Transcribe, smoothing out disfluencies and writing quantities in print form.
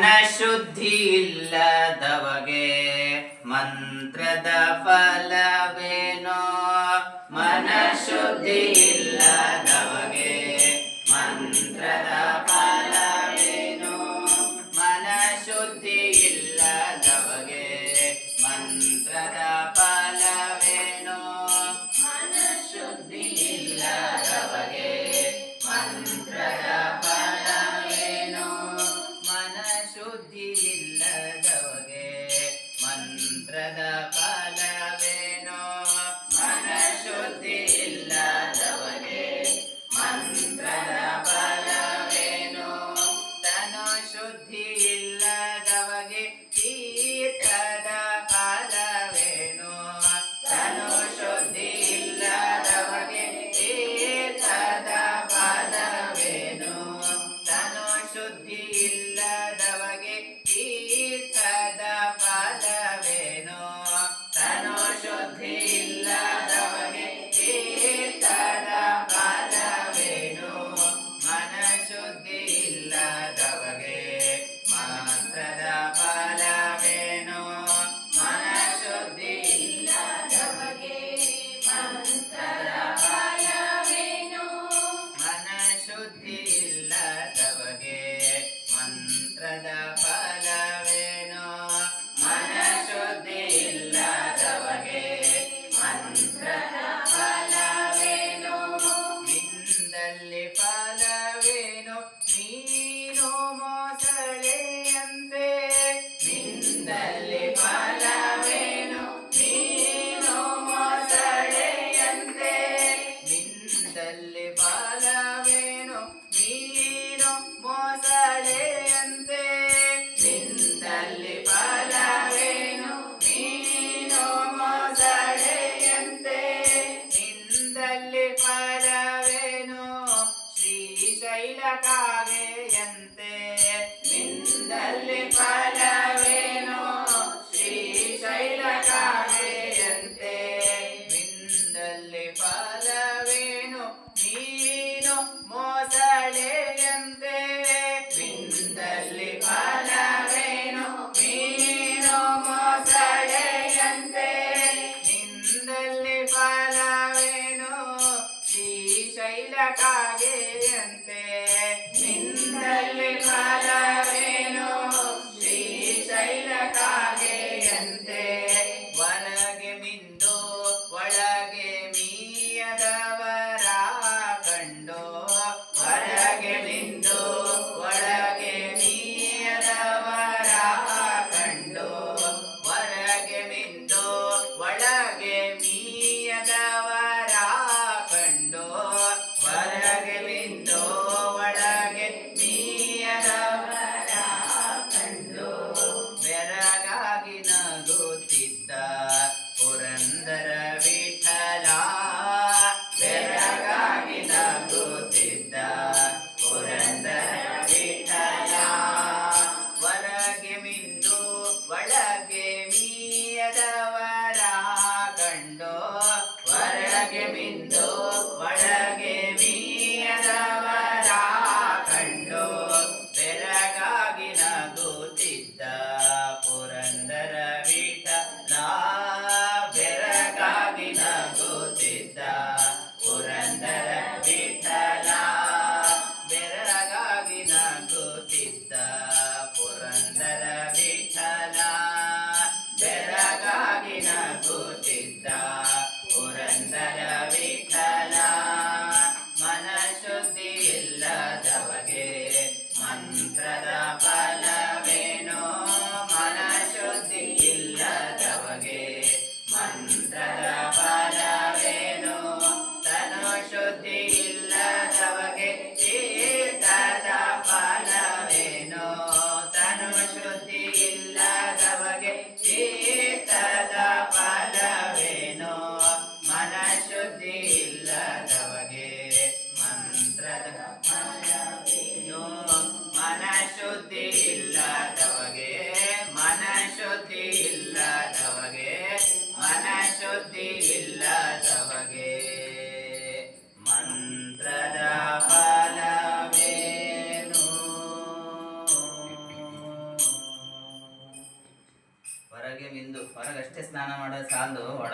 ಮನಶುದ್ಧಿ ಇಲ್ಲದವಗೆ ಮಂತ್ರದ ಫಲವೇನೋ ಮನಶುದ್ಧಿ ಇಲ್ಲದವಗೆ ಮಂತ್ರದ ಫಲವೇನೋ ಮನಶುದ್ಧಿ ಇಲ್ಲದವಗೆ ಮಂತ್ರದ ಫಲವೇನೋ ಮನಶುದ್ಧಿ ಇಲ್ಲದವಗೆ ಮಂತ್ರದ ಫಲವೇನೋ ಮನಶುದ್ಧಿ ಇಲ್ಲದವಗೆ ಮಂತ್ರದ ಫಲವೇನೋ ಮನಶುದ್ಧಿ ಇಲ್ಲದವಗೆ ಮಂತ್ರದ ಫಲವೇನೋ ತನು ಶುದ್ಧಿ ಇಲ್ಲದವಗೆ ತೀರ್ಥದ ಫಲವೇನೋ ತನು ಶುದ್ಧಿ ಇಲ್ಲದವಗೆ ತೀರ್ಥದ ಫಲವೇನೋ ತನು ಶುದ್ಧಿ ಇಲ್ಲದವಗೆ ತೀರ್ಥದ ಫಲವೇನೋ ತನು ಶುದ್ಧಿ ಇಲ್ಲದವಗೆ ತೀರ್ಥದ ಫಲವೇನೋ ಮನಶುದ್ಧಿ ಇಲ್ಲದವಗೆ ಮಂತ್ರದ ಫಲವೇನೋ ಮನಶುದ್ಧಿ ಇಲ್ಲದವಗೆ ಮಂತ್ರದ ಫಲವೇನೋ ಮನಶುದ್ಧಿ ಇಲ್ಲದವಗೆ ಮಂತ್ರದ ಫಲವೇನೋ ಮನಶುದ್ಧಿ ಇಲ್ಲದವಗೆ ಮಂತ್ರದ ಫಲವೇನೋ ನಿಂದಲ್ಲಿ ಫಲವೇನೋ ನೀನು ಮೊಸಳೆಯಂತೆ ನಿಂದಲ್ಲಿ ಫಲವೇನೋ ನೀನು ಮೊಸಳೆಯಂತೆ ನಿಂದಲ್ಲಿ ಫಲವೇನೋ ನೀನು ಮೊಸಳೆಯಂತೆ ನಿಂದಲ್ಲಿ ಫಲವೇನೋ ನೀನು ಮೊಸಳೆಯಂತೆ ನಿಂದಲ್ಲಿ ಫಲವೇನೋ ಶ್ರೀಶೈಲ ಕಾಗೆಯಂತೆ ನಿಂದಲ್ಲಿ ಫಲವೇನೋ ಶ್ರೀಶೈಲ ಕಾಗೆಯಂತೆ ನಿಂದಲ್ಲಿ ಫಲವೇನೋ ನೀನು ಮೊಸಳೆಯಂತೆ ನಿಂದಲ್ಲಿ ಫಲವೇನೋ ನೀನು ಮೊಸಳೆಯಂತೆ ನಿಂದಲ್ಲಿ ಫಲವೇನೋ ಶ್ರೀಶೈಲ ಕಾಗೆಯಂತೆ ನಿಂದಲ್ಲಿ ಫಲವೇನೋ ಶ್ರೀಶೈಲ ಕಾಗೆಯಂತೆ ಹೊರಗೆ ಮಿಂದು ಒಳಗೆ ಮೀಯದವರ ಕಂಡು ಹೊರಗೆ ಮಿಂದು ಒಳಗೆ ಮೀಯದವರ ಹೊರಗೆ ಮಿಂದು ಹೊರಗಷ್ಟೇ ಸ್ನಾನ ಮಾಡೋದು ಸಾಲದು